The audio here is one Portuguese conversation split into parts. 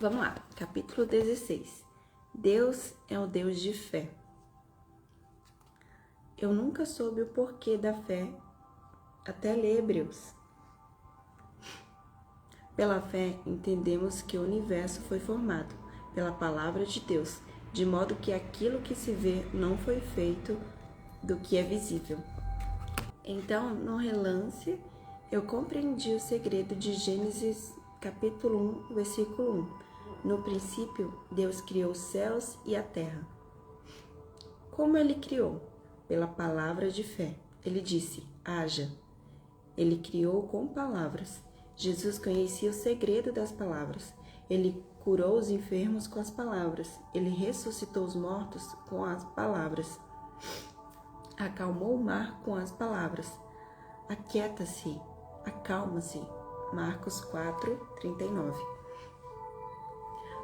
Vamos lá, capítulo 16. Deus é o Deus de fé. Eu nunca soube o porquê da fé até ler Hebreus. Pela fé, entendemos que o universo foi formado pela palavra de Deus, de modo que aquilo que se vê não foi feito do que é visível. Então, no relance, eu compreendi o segredo de Gênesis capítulo 1, versículo 1. No princípio, Deus criou os céus e a terra. Como ele criou? Pela palavra de fé. Ele disse, haja. Ele criou com palavras. Jesus conhecia o segredo das palavras. Ele curou os enfermos com as palavras. Ele ressuscitou os mortos com as palavras. Acalmou o mar com as palavras. Aquieta-se, acalma-se. Marcos 4:39.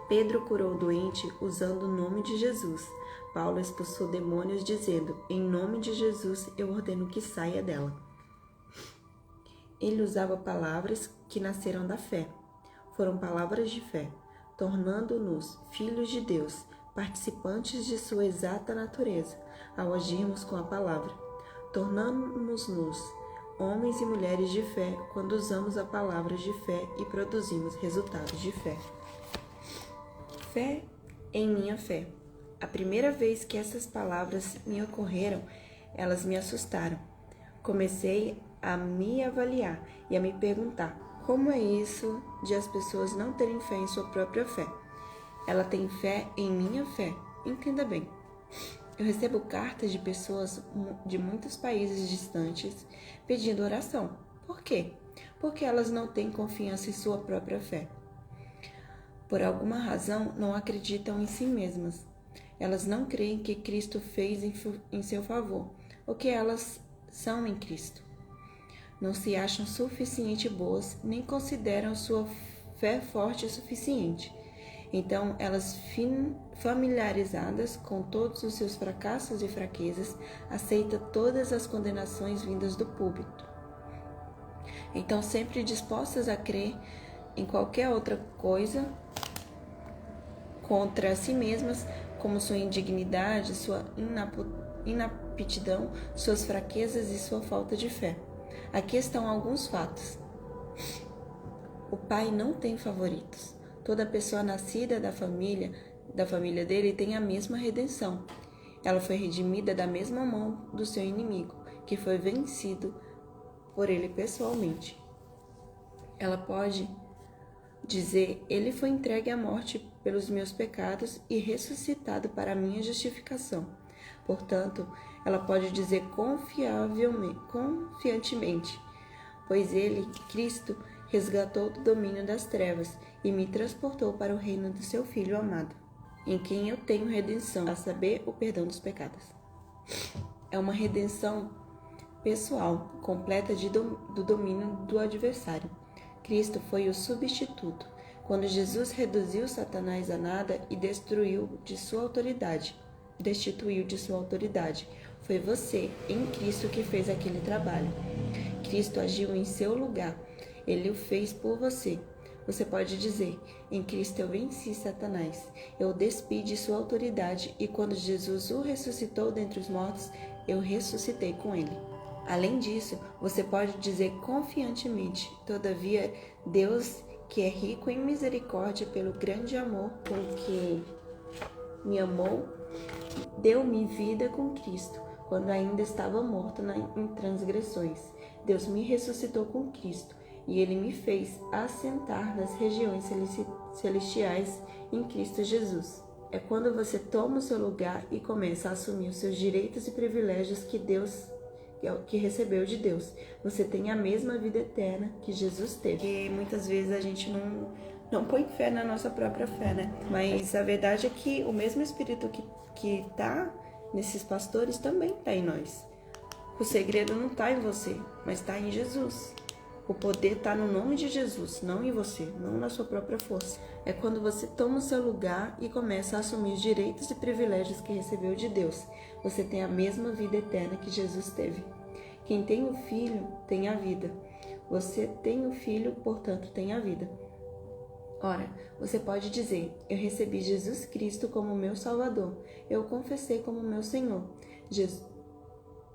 Pedro curou o doente usando o nome de Jesus. Paulo expulsou demônios dizendo, em nome de Jesus eu ordeno que saia dela. Ele usava palavras que nasceram da fé. Foram palavras de fé, tornando-nos filhos de Deus, participantes de sua exata natureza, ao agirmos com a palavra. Tornamos-nos homens e mulheres de fé quando usamos a palavra de fé e produzimos resultados de fé. Fé em minha fé. A primeira vez que essas palavras me ocorreram, elas me assustaram. Comecei a me avaliar e a me perguntar como é isso de as pessoas não terem fé em sua própria fé. Ela tem fé em minha fé. Entenda bem. Eu recebo cartas de pessoas de muitos países distantes pedindo oração. Por quê? Porque elas não têm confiança em sua própria fé. Por alguma razão, não acreditam em si mesmas. Elas não creem que Cristo fez em seu favor, ou que elas são em Cristo. Não se acham suficientemente boas, nem consideram sua fé forte o suficiente. Então, elas, familiarizadas com todos os seus fracassos e fraquezas, aceitam todas as condenações vindas do púlpito. Então, sempre dispostas a crer em qualquer outra coisa contra si mesmas, como sua indignidade, sua inaptidão, suas fraquezas e sua falta de fé. Aqui estão alguns fatos. O pai não tem favoritos. Toda pessoa nascida da família dele tem a mesma redenção. Ela foi redimida da mesma mão do seu inimigo, que foi vencido por ele pessoalmente. Ela pode dizer, ele foi entregue à morte pelos meus pecados e ressuscitado para a minha justificação. Portanto, ela pode dizer confiantemente, pois ele, Cristo, resgatou do domínio das trevas e me transportou para o reino do seu Filho amado, em quem eu tenho redenção, a saber, o perdão dos pecados. É uma redenção pessoal, completa do domínio do adversário. Cristo foi o substituto, quando Jesus reduziu Satanás a nada e destituiu de sua autoridade. Foi você, em Cristo, que fez aquele trabalho. Cristo agiu em seu lugar. Ele o fez por você. Você pode dizer, em Cristo eu venci Satanás. Eu despi de sua autoridade e quando Jesus o ressuscitou dentre os mortos, eu ressuscitei com ele. Além disso, você pode dizer confiantemente, todavia, Deus, que é rico em misericórdia pelo grande amor com que me amou, deu-me vida com Cristo, quando ainda estava morto em transgressões. Deus me ressuscitou com Cristo, e Ele me fez assentar nas regiões celestiais em Cristo Jesus. É quando você toma o seu lugar e começa a assumir os seus direitos e privilégios que recebeu de Deus. Você tem a mesma vida eterna que Jesus teve. E muitas vezes a gente não põe fé na nossa própria fé, né? Mas a verdade é que o mesmo Espírito que tá nesses pastores também tá em nós. O segredo não tá em você, mas tá em Jesus. O poder tá no nome de Jesus, não em você, não na sua própria força. É quando você toma o seu lugar e começa a assumir os direitos e privilégios que recebeu de Deus. Você tem a mesma vida eterna que Jesus teve. Quem tem o Filho tem a vida. Você tem o Filho, portanto, tem a vida. Ora, você pode dizer: eu recebi Jesus Cristo como meu Salvador, eu o confessei como meu Senhor.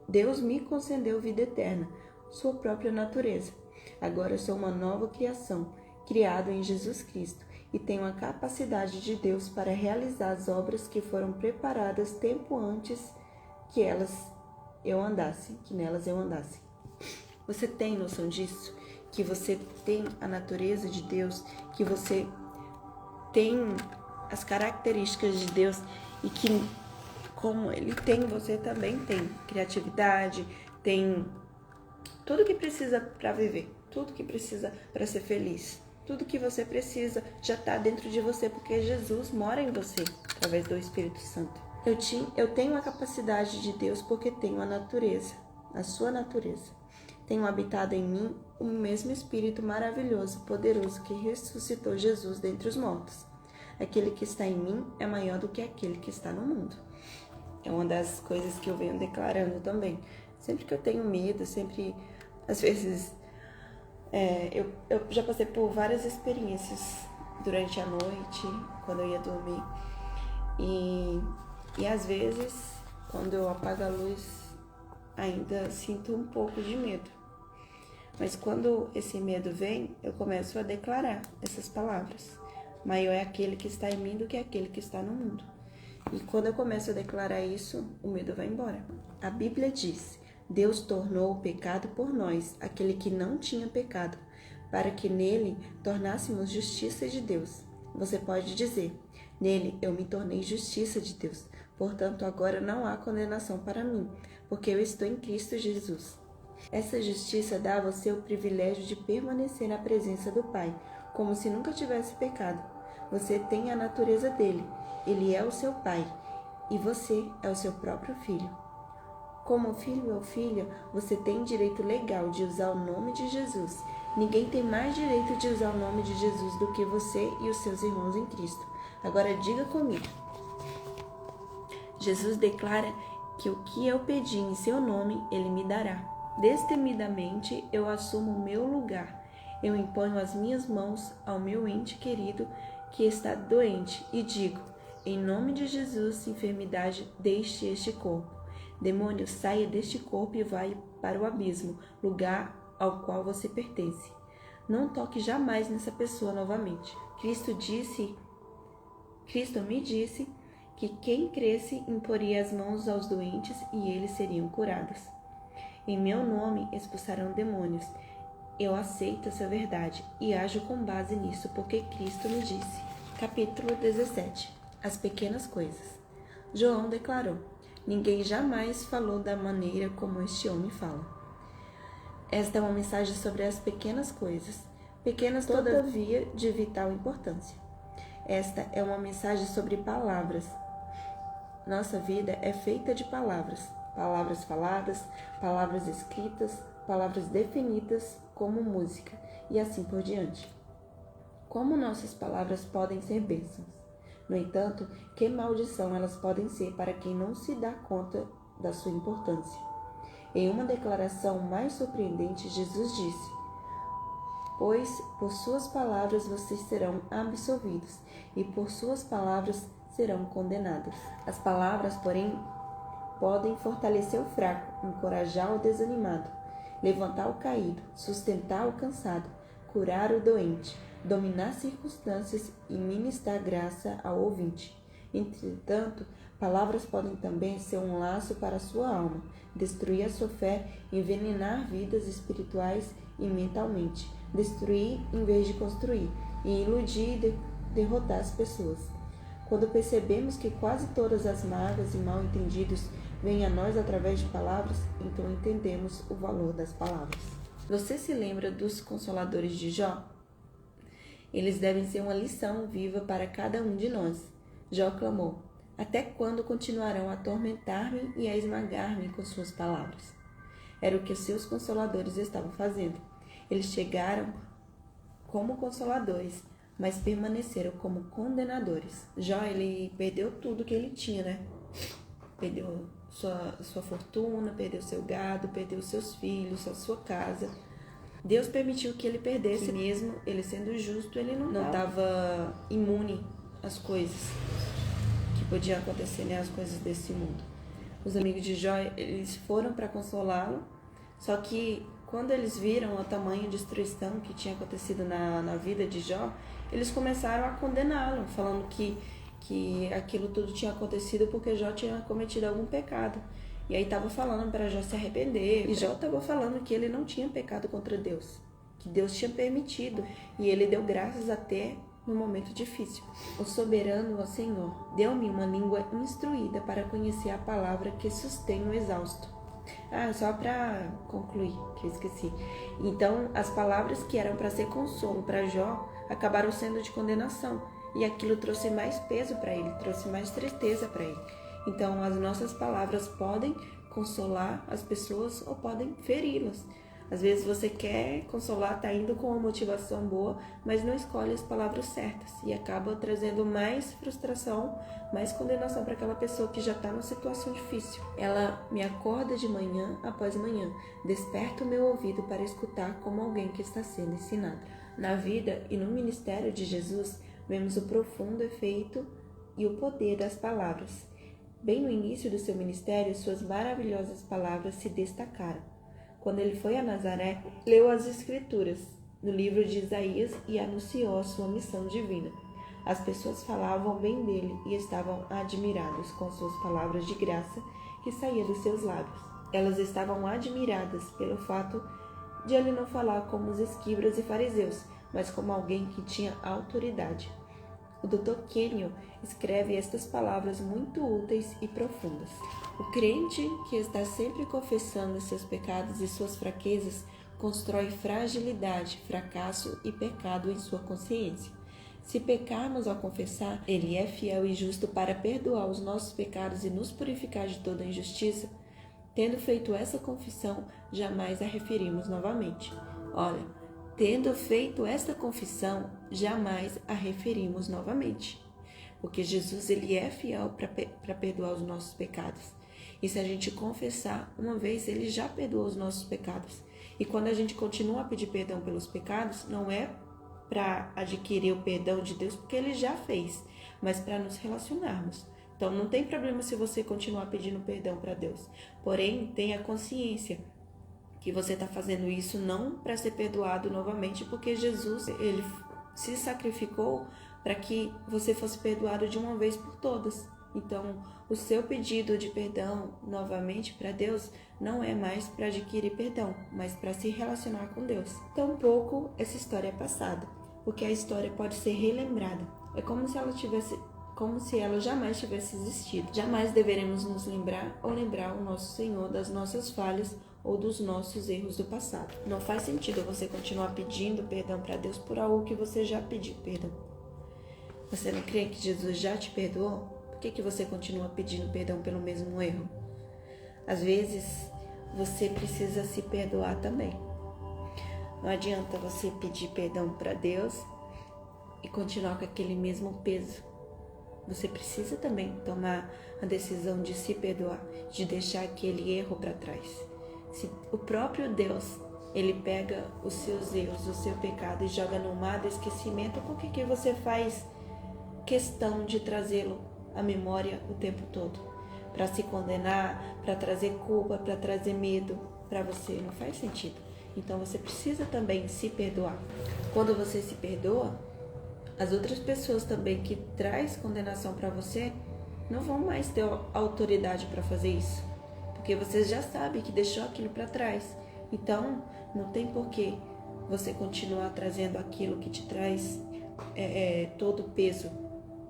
Deus me concedeu vida eterna, sua própria natureza. Agora eu sou uma nova criação, criado em Jesus Cristo, e tenho a capacidade de Deus para realizar as obras que foram preparadas tempo antes que nelas eu andasse. Você tem noção disso? Que você tem a natureza de Deus, que você tem as características de Deus e que, como Ele tem, você também tem criatividade, tem tudo que precisa para viver, tudo que precisa para ser feliz, tudo que você precisa já está dentro de você, porque Jesus mora em você através do Espírito Santo. Eu tenho a capacidade de Deus porque tenho a natureza, a sua natureza. Tenho habitado em mim o mesmo Espírito maravilhoso e poderoso que ressuscitou Jesus dentre os mortos. Aquele que está em mim é maior do que aquele que está no mundo. É uma das coisas que eu venho declarando também. Sempre que eu tenho medo, às vezes, eu já passei por várias experiências durante a noite, quando eu ia dormir. E às vezes, quando eu apago a luz, ainda sinto um pouco de medo. Mas quando esse medo vem, eu começo a declarar essas palavras. Maior é aquele que está em mim do que aquele que está no mundo. E quando eu começo a declarar isso, o medo vai embora. A Bíblia diz: Deus tornou o pecado por nós, aquele que não tinha pecado, para que nele tornássemos justiça de Deus. Você pode dizer: nele eu me tornei justiça de Deus. Portanto, agora não há condenação para mim, porque eu estou em Cristo Jesus. Essa justiça dá a você o privilégio de permanecer na presença do Pai, como se nunca tivesse pecado. Você tem a natureza dele, ele é o seu Pai, e você é o seu próprio filho. Como filho ou filha, você tem direito legal de usar o nome de Jesus. Ninguém tem mais direito de usar o nome de Jesus do que você e os seus irmãos em Cristo. Agora diga comigo. Jesus declara que o que eu pedi em seu nome, ele me dará. Destemidamente eu assumo o meu lugar. Eu imponho as minhas mãos ao meu ente querido que está doente e digo: em nome de Jesus, enfermidade, deixe este corpo. Demônio, saia deste corpo e vai para o abismo, lugar ao qual você pertence. Não toque jamais nessa pessoa novamente. Cristo me disse que quem cresce imporia as mãos aos doentes e eles seriam curados. Em meu nome expulsarão demônios. Eu aceito essa verdade e ajo com base nisso, porque Cristo me disse. Capítulo 17. As pequenas coisas. João declarou: ninguém jamais falou da maneira como este homem fala. Esta é uma mensagem sobre as pequenas coisas, pequenas todavia de vital importância. Esta é uma mensagem sobre palavras. Nossa vida é feita de palavras. Palavras faladas, palavras escritas, palavras definidas como música e assim por diante. Como nossas palavras podem ser bênçãos? No entanto, que maldição elas podem ser para quem não se dá conta da sua importância. Em uma declaração mais surpreendente, Jesus disse: pois por suas palavras vocês serão absolvidos e por suas palavras serão condenados. As palavras, porém, podem fortalecer o fraco, encorajar o desanimado, levantar o caído, sustentar o cansado, curar o doente, dominar circunstâncias e ministrar graça ao ouvinte. Entretanto, palavras podem também ser um laço para a sua alma, destruir a sua fé, envenenar vidas espirituais e mentalmente, destruir em vez de construir, e iludir e derrotar as pessoas. Quando percebemos que quase todas as mágoas e mal-entendidos vêm a nós através de palavras, então entendemos o valor das palavras. Você se lembra dos consoladores de Jó? Eles devem ser uma lição viva para cada um de nós. Jó clamou: até quando continuarão a atormentar-me e a esmagar-me com suas palavras? Era o que os seus consoladores estavam fazendo. Eles chegaram como consoladores, mas permaneceram como condenadores. Jó, ele perdeu tudo que ele tinha, né? Perdeu sua fortuna, perdeu seu gado, perdeu seus filhos, a sua casa. Deus permitiu que ele perdesse, que mesmo ele sendo justo, ele não estava imune às coisas que podiam acontecer, né? As coisas desse mundo. Os amigos de Jó, eles foram para consolá-lo, só que quando eles viram a tamanha destruição que tinha acontecido na vida de Jó, eles começaram a condená-lo, falando que aquilo tudo tinha acontecido porque Jó tinha cometido algum pecado. E aí estava falando para Jó se arrepender, e Jó estava falando que ele não tinha pecado contra Deus, que Deus tinha permitido, e ele deu graças até no momento difícil. O soberano, ó Senhor, deu-me uma língua instruída para conhecer a palavra que sustém o exausto. Só para concluir, que eu esqueci. Então, as palavras que eram para ser consolo para Jó acabaram sendo de condenação, e aquilo trouxe mais peso para ele, trouxe mais tristeza para ele. Então, as nossas palavras podem consolar as pessoas ou podem feri-las. Às vezes você quer consolar, tá indo com uma motivação boa, mas não escolhe as palavras certas e acaba trazendo mais frustração, mais condenação para aquela pessoa que já está numa situação difícil. Ela me acorda de manhã após manhã, desperta o meu ouvido para escutar como alguém que está sendo ensinado. Na vida e no ministério de Jesus, vemos o profundo efeito e o poder das palavras. Bem no início do seu ministério, suas maravilhosas palavras se destacaram. Quando ele foi a Nazaré, leu as Escrituras, no livro de Isaías, e anunciou a sua missão divina. As pessoas falavam bem dele e estavam admirados com suas palavras de graça que saíam dos seus lábios. Elas estavam admiradas pelo fato de ele não falar como os escribas e fariseus, mas como alguém que tinha autoridade. O Dr. Kenyon escreve estas palavras muito úteis e profundas. O crente que está sempre confessando seus pecados e suas fraquezas constrói fragilidade, fracasso e pecado em sua consciência. Se pecarmos ao confessar, Ele é fiel e justo para perdoar os nossos pecados e nos purificar de toda injustiça. Tendo feito essa confissão, jamais a referimos novamente. Olha, tendo feito esta confissão, jamais a referimos novamente. Porque Jesus, ele é fiel para perdoar os nossos pecados. E se a gente confessar uma vez, ele já perdoou os nossos pecados. E quando a gente continua a pedir perdão pelos pecados, não é para adquirir o perdão de Deus, porque ele já fez, mas para nos relacionarmos. Então não tem problema se você continuar pedindo perdão para Deus. Porém, tenha consciência que você está fazendo isso não para ser perdoado novamente, porque Jesus, ele se sacrificou para que você fosse perdoado de uma vez por todas. Então, o seu pedido de perdão novamente para Deus não é mais para adquirir perdão, mas para se relacionar com Deus. Tampouco essa história é passada, porque a história pode ser relembrada. É como se ela jamais tivesse existido. Jamais deveremos nos lembrar ou lembrar o nosso Senhor das nossas falhas ou dos nossos erros do passado. Não faz sentido você continuar pedindo perdão para Deus por algo que você já pediu perdão. Você não crê que Jesus já te perdoou? Por que você continua pedindo perdão pelo mesmo erro? Às vezes, você precisa se perdoar também. Não adianta você pedir perdão para Deus e continuar com aquele mesmo peso. Você precisa também tomar a decisão de se perdoar, de deixar aquele erro para trás. Se o próprio Deus, ele pega os seus erros, o seu pecado e joga no mar do esquecimento, por que você faz questão de trazê-lo à memória o tempo todo? Para se condenar, para trazer culpa, para trazer medo para você, não faz sentido. Então você precisa também se perdoar. Quando você se perdoa, as outras pessoas também que traz condenação para você não vão mais ter autoridade para fazer isso, porque você já sabe que deixou aquilo para trás. Então não tem porquê você continuar trazendo aquilo que te traz todo o peso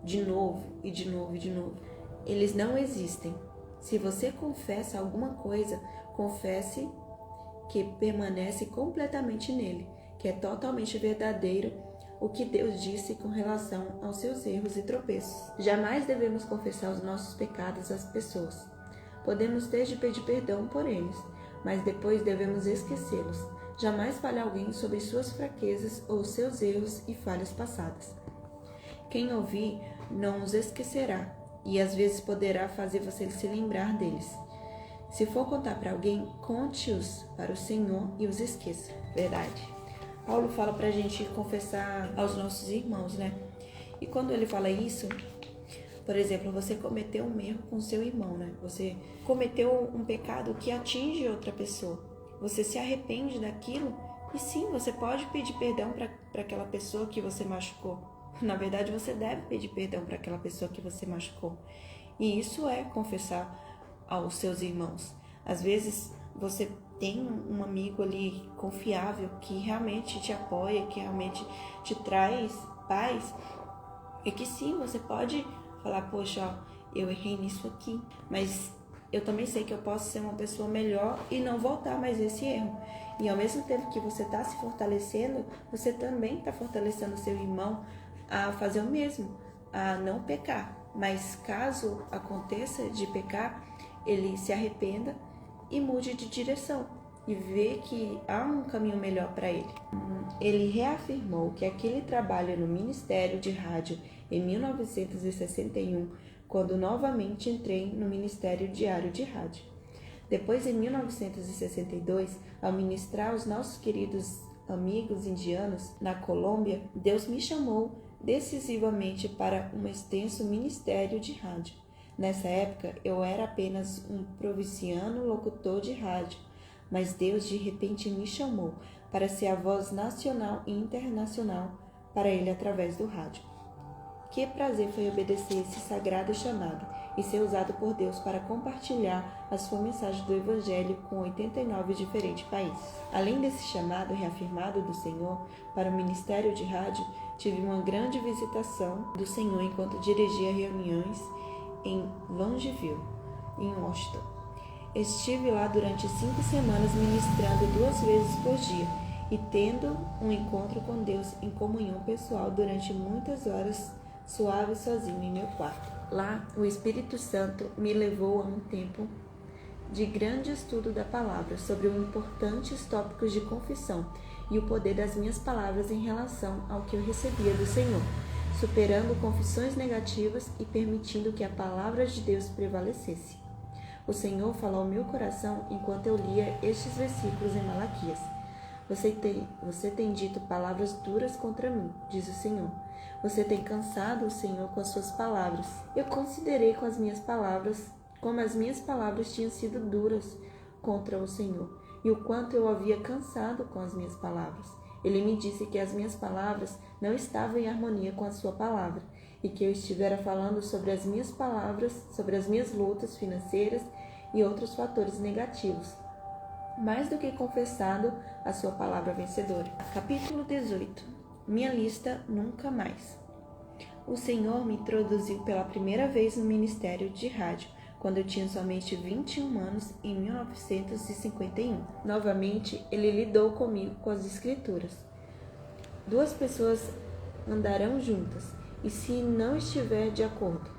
de novo e de novo e de novo. Eles não existem. Se você confessa alguma coisa, confesse que permanece completamente nele, que é totalmente verdadeiro o que Deus disse com relação aos seus erros e tropeços. Jamais devemos confessar os nossos pecados às pessoas. Podemos desde pedir perdão por eles, mas depois devemos esquecê-los. Jamais fale a alguém sobre suas fraquezas ou seus erros e falhas passadas. Quem ouvir não os esquecerá e às vezes poderá fazer você se lembrar deles. Se for contar para alguém, conte-os para o Senhor e os esqueça. Verdade. Paulo fala para a gente confessar aos nossos irmãos, né? E quando ele fala isso, por exemplo, você cometeu um erro com seu irmão, né? Você cometeu um pecado que atinge outra pessoa. Você se arrepende daquilo e sim, você pode pedir perdão para aquela pessoa que você machucou. Na verdade, você deve pedir perdão para aquela pessoa que você machucou. E isso é confessar aos seus irmãos. Às vezes, você tem um amigo ali confiável que realmente te apoia, que realmente te traz paz. E que sim, você pode falar, poxa, ó, eu errei nisso aqui, mas eu também sei que eu posso ser uma pessoa melhor e não voltar mais esse erro. E ao mesmo tempo que você está se fortalecendo, você também está fortalecendo o seu irmão a fazer o mesmo, a não pecar. Mas caso aconteça de pecar, ele se arrependa e mude de direção e vê que há um caminho melhor para ele. Ele reafirmou que aquele trabalho no Ministério de Rádio em 1961, quando novamente entrei no Ministério Diário de Rádio. Depois, em 1962, ao ministrar aos nossos queridos amigos indianos na Colômbia, Deus me chamou decisivamente para um extenso ministério de rádio. Nessa época, eu era apenas um provinciano locutor de rádio, mas Deus de repente me chamou para ser a voz nacional e internacional para Ele através do rádio. Que prazer foi obedecer esse sagrado chamado e ser usado por Deus para compartilhar a sua mensagem do Evangelho com 89 diferentes países. Além desse chamado reafirmado do Senhor para o ministério de rádio, tive uma grande visitação do Senhor enquanto dirigia reuniões em Longeville, em Washington. Estive lá durante 5 semanas ministrando 2 vezes por dia e tendo um encontro com Deus em comunhão pessoal durante muitas horas suave sozinho em meu quarto. Lá, o Espírito Santo me levou a um tempo de grande estudo da palavra sobre os importantes tópicos de confissão e o poder das minhas palavras em relação ao que eu recebia do Senhor, superando confissões negativas e permitindo que a palavra de Deus prevalecesse. O Senhor falou ao meu coração enquanto eu lia estes versículos em Malaquias. Você tem dito palavras duras contra mim, diz o Senhor. Você tem cansado o Senhor com as suas palavras. Eu considerei como as minhas palavras tinham sido duras contra o Senhor, e o quanto eu havia cansado com as minhas palavras. Ele me disse que as minhas palavras não estavam em harmonia com a sua palavra, e que eu estivera falando sobre as minhas palavras, sobre as minhas lutas financeiras e outros fatores negativos, mais do que confessado a sua palavra vencedora. Capítulo 18. Minha lista nunca mais. O Senhor me introduziu pela primeira vez no ministério de rádio, quando eu tinha somente 21 anos, em 1951. Novamente, Ele lidou comigo com as Escrituras. 2 pessoas andarão juntas, e se não estiver de acordo.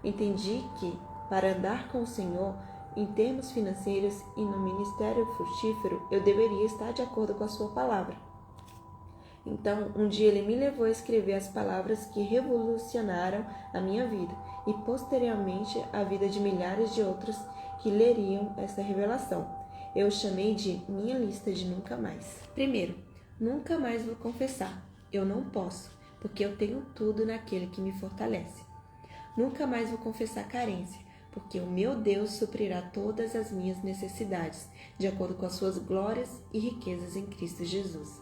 Entendi que, para andar com o Senhor, em termos financeiros e no ministério frutífero, eu deveria estar de acordo com a sua palavra. Então, um dia ele me levou a escrever as palavras que revolucionaram a minha vida e, posteriormente, a vida de milhares de outros que leriam essa revelação. Eu chamei de minha lista de nunca mais. Primeiro, nunca mais vou confessar. Eu não posso, porque eu tenho tudo naquele que me fortalece. Nunca mais vou confessar carência, porque o meu Deus suprirá todas as minhas necessidades, de acordo com as suas glórias e riquezas em Cristo Jesus.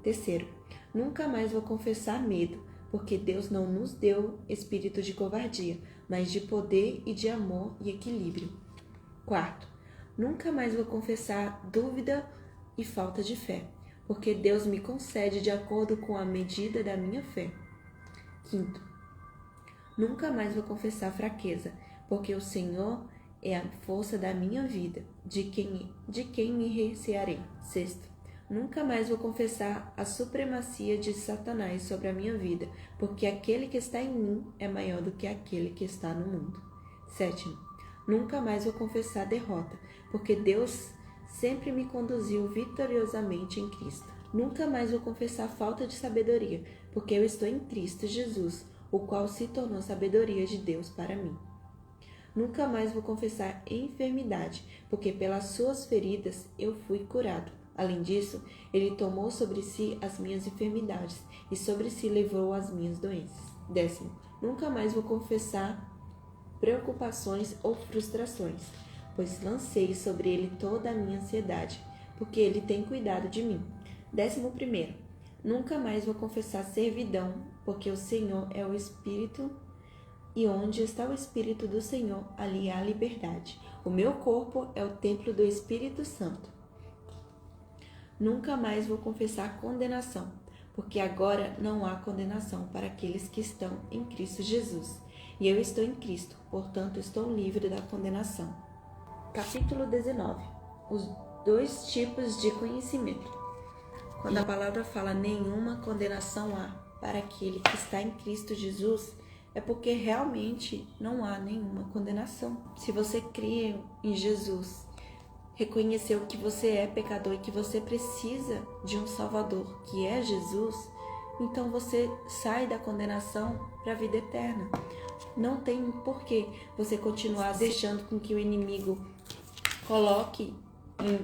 Terceiro, nunca mais vou confessar medo, porque Deus não nos deu espírito de covardia, mas de poder e de amor e equilíbrio. Quarto, nunca mais vou confessar dúvida e falta de fé, porque Deus me concede de acordo com a medida da minha fé. Quinto, nunca mais vou confessar fraqueza, porque o Senhor é a força da minha vida, de quem me recearei. Sexto, nunca mais vou confessar a supremacia de Satanás sobre a minha vida, porque aquele que está em mim é maior do que aquele que está no mundo. Sétimo, nunca mais vou confessar derrota, porque Deus sempre me conduziu vitoriosamente em Cristo. Nunca mais vou confessar falta de sabedoria, porque eu estou em Cristo Jesus, o qual se tornou sabedoria de Deus para mim. Nunca mais vou confessar enfermidade, porque pelas suas feridas eu fui curado. Além disso, ele tomou sobre si as minhas enfermidades e sobre si levou as minhas doenças. 10. Nunca mais vou confessar preocupações ou frustrações, pois lancei sobre ele toda a minha ansiedade, porque ele tem cuidado de mim. 11. Nunca mais vou confessar servidão, porque o Senhor é o Espírito, e onde está o Espírito do Senhor, ali há liberdade. O meu corpo é o templo do Espírito Santo. Nunca mais vou confessar condenação, porque agora não há condenação para aqueles que estão em Cristo Jesus. E eu estou em Cristo, portanto estou livre da condenação. Capítulo 19. Os 2 tipos de conhecimento. Quando a palavra fala nenhuma condenação há para aquele que está em Cristo Jesus, é porque realmente não há nenhuma condenação. Se você crê em Jesus, reconheceu que você é pecador e que você precisa de um Salvador, que é Jesus, então você sai da condenação para a vida eterna. Não tem porquê você continuar deixando com que o inimigo coloque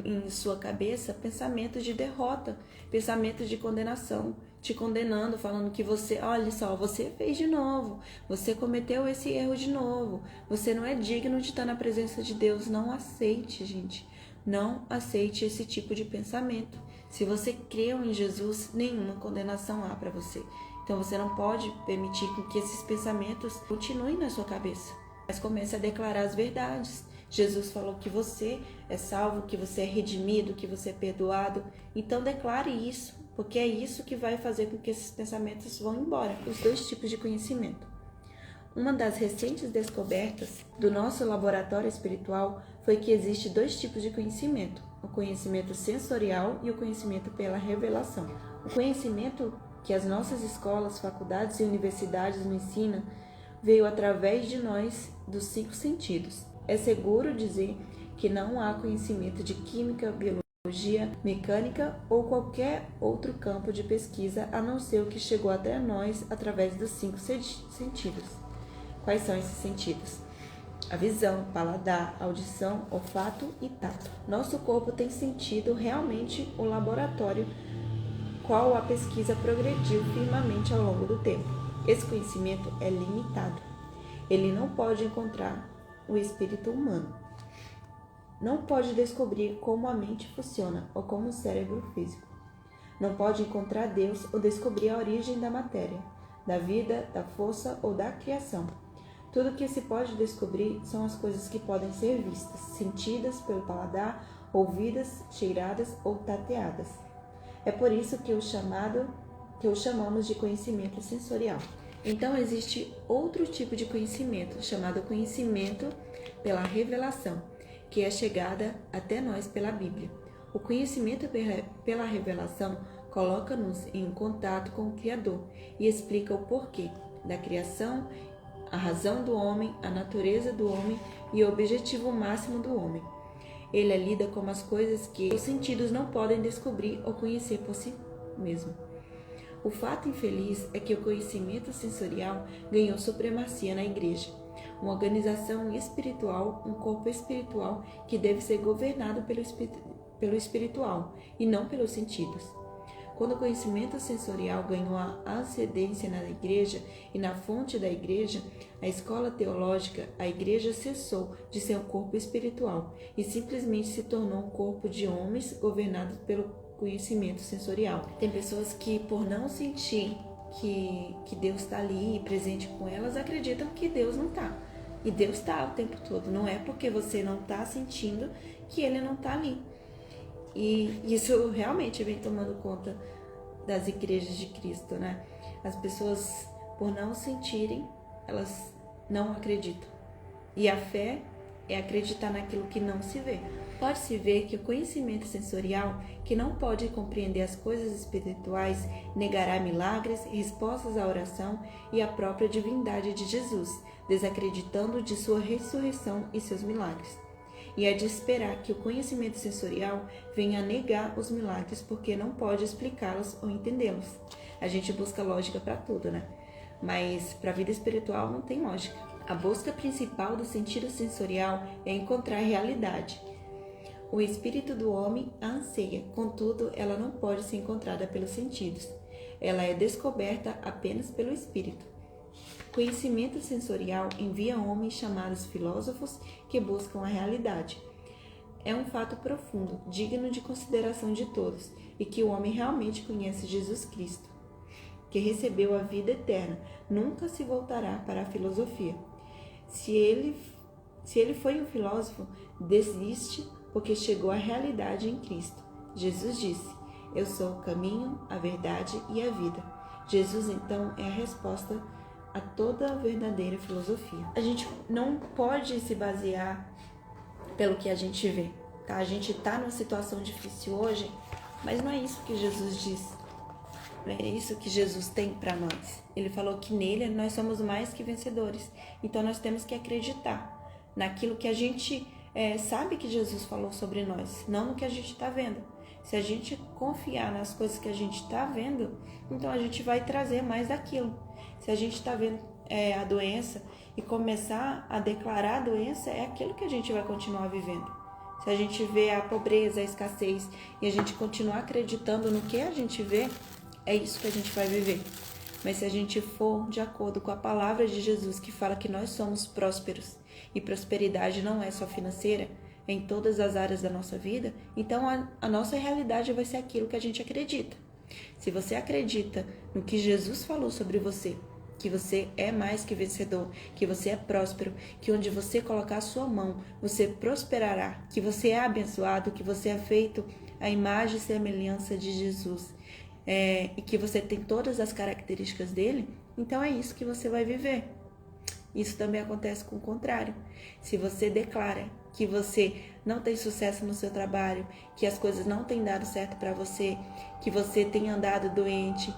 em sua cabeça pensamentos de derrota, pensamentos de condenação, te condenando, falando que você, olha só, você fez de novo, você cometeu esse erro de novo, você não é digno de estar na presença de Deus. Não aceite, gente, não aceite esse tipo de pensamento. Se você creu em Jesus, nenhuma condenação há para você. Então você não pode permitir que esses pensamentos continuem na sua cabeça, mas comece a declarar as verdades. Jesus falou que você é salvo, que você é redimido, que você é perdoado. Então declare isso, porque é isso que vai fazer com que esses pensamentos vão embora. Os 2 tipos de conhecimento. Uma das recentes descobertas do nosso laboratório espiritual foi que existe 2 tipos de conhecimento: o conhecimento sensorial e o conhecimento pela revelação. O conhecimento que as nossas escolas, faculdades e universidades nos ensinam veio através de nós dos 5 sentidos. É seguro dizer que não há conhecimento de química, biologia, mecânica ou qualquer outro campo de pesquisa a não ser o que chegou até nós através dos 5 sentidos. Quais são esses sentidos? A visão, paladar, audição, olfato e tato. Nosso corpo tem sentido realmente o laboratório qual a pesquisa progrediu firmemente ao longo do tempo. Esse conhecimento é limitado. Ele não pode encontrar o espírito humano. Não pode descobrir como a mente funciona ou como o cérebro físico. Não pode encontrar Deus ou descobrir a origem da matéria, da vida, da força ou da criação. Tudo que se pode descobrir são as coisas que podem ser vistas, sentidas pelo paladar, ouvidas, cheiradas ou tateadas. É por isso que o chamamos de conhecimento sensorial. Então existe outro tipo de conhecimento, chamado conhecimento pela revelação, que é chegada até nós pela Bíblia. O conhecimento pela revelação coloca-nos em contato com o Criador e explica o porquê da criação, a razão do homem, a natureza do homem e o objetivo máximo do homem. Ele lida com as coisas que os sentidos não podem descobrir ou conhecer por si mesmo. O fato infeliz é que o conhecimento sensorial ganhou supremacia na igreja, uma organização espiritual, um corpo espiritual que deve ser governado pelo espiritual e não pelos sentidos. Quando o conhecimento sensorial ganhou a ascendência na igreja e na fonte da igreja, a escola teológica, a igreja cessou de ser um corpo espiritual e simplesmente se tornou um corpo de homens governados pelo conhecimento sensorial. Tem pessoas que, por não sentir que Deus está ali presente com elas, acreditam que Deus não está. E Deus está o tempo todo. Não é porque você não está sentindo que Ele não está ali. E isso realmente vem tomando conta das igrejas de Cristo, né? As pessoas, por não sentirem, elas não acreditam. E a fé é acreditar naquilo que não se vê. Pode-se ver que o conhecimento sensorial, que não pode compreender as coisas espirituais, negará milagres, respostas à oração e a própria divindade de Jesus, desacreditando de sua ressurreição e seus milagres. E é de esperar que o conhecimento sensorial venha a negar os milagres porque não pode explicá-los ou entendê-los. A gente busca lógica para tudo, né? Mas para a vida espiritual não tem lógica. A busca principal do sentido sensorial é encontrar a realidade. O espírito do homem a anseia, contudo, ela não pode ser encontrada pelos sentidos. Ela é descoberta apenas pelo espírito. Conhecimento sensorial envia homens chamados filósofos que buscam a realidade. É um fato profundo, digno de consideração de todos, e que o homem realmente conhece Jesus Cristo, que recebeu a vida eterna, nunca se voltará para a filosofia. Se ele foi um filósofo, desiste porque chegou à realidade em Cristo. Jesus disse: eu sou o caminho, a verdade e a vida. Jesus, então, é a resposta a toda a verdadeira filosofia. A gente não pode se basear pelo que a gente vê, tá? A gente tá numa situação difícil hoje, mas não é isso que Jesus diz. Não é isso que Jesus tem para nós. Ele falou que nele nós somos mais que vencedores. Então nós temos que acreditar naquilo que a gente sabe que Jesus falou sobre nós, não no que a gente está vendo. Se a gente confiar nas coisas que a gente está vendo, então a gente vai trazer mais daquilo. Se a gente está vendo a doença e começar a declarar a doença, é aquilo que a gente vai continuar vivendo. Se a gente vê a pobreza, a escassez e a gente continuar acreditando no que a gente vê, é isso que a gente vai viver. Mas se a gente for de acordo com a palavra de Jesus, que fala que nós somos prósperos, e prosperidade não é só financeira, é em todas as áreas da nossa vida, então a nossa realidade vai ser aquilo que a gente acredita. Se você acredita no que Jesus falou sobre você, que você é mais que vencedor, que você é próspero, que onde você colocar a sua mão, você prosperará, que você é abençoado, que você é feito à imagem e semelhança de Jesus, e que você tem todas as características dele, então é isso que você vai viver. Isso também acontece com o contrário. Se você declara que você não tem sucesso no seu trabalho, que as coisas não têm dado certo para você, que você tem andado doente,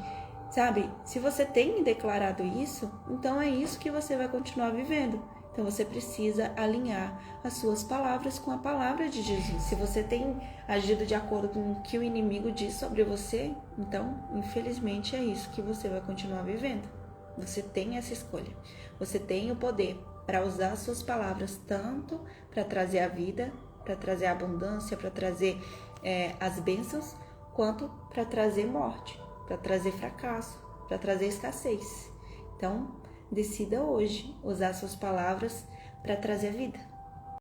sabe? Se você tem declarado isso, então é isso que você vai continuar vivendo. Então você precisa alinhar as suas palavras com a palavra de Jesus. Se você tem agido de acordo com o que o inimigo diz sobre você, então, infelizmente, é isso que você vai continuar vivendo. Você tem essa escolha. Você tem o poder para usar as suas palavras tanto para trazer a vida, para trazer a abundância, para trazer as bênçãos, quanto para trazer morte, para trazer fracasso, para trazer escassez. Então, decida hoje usar suas palavras para trazer vida.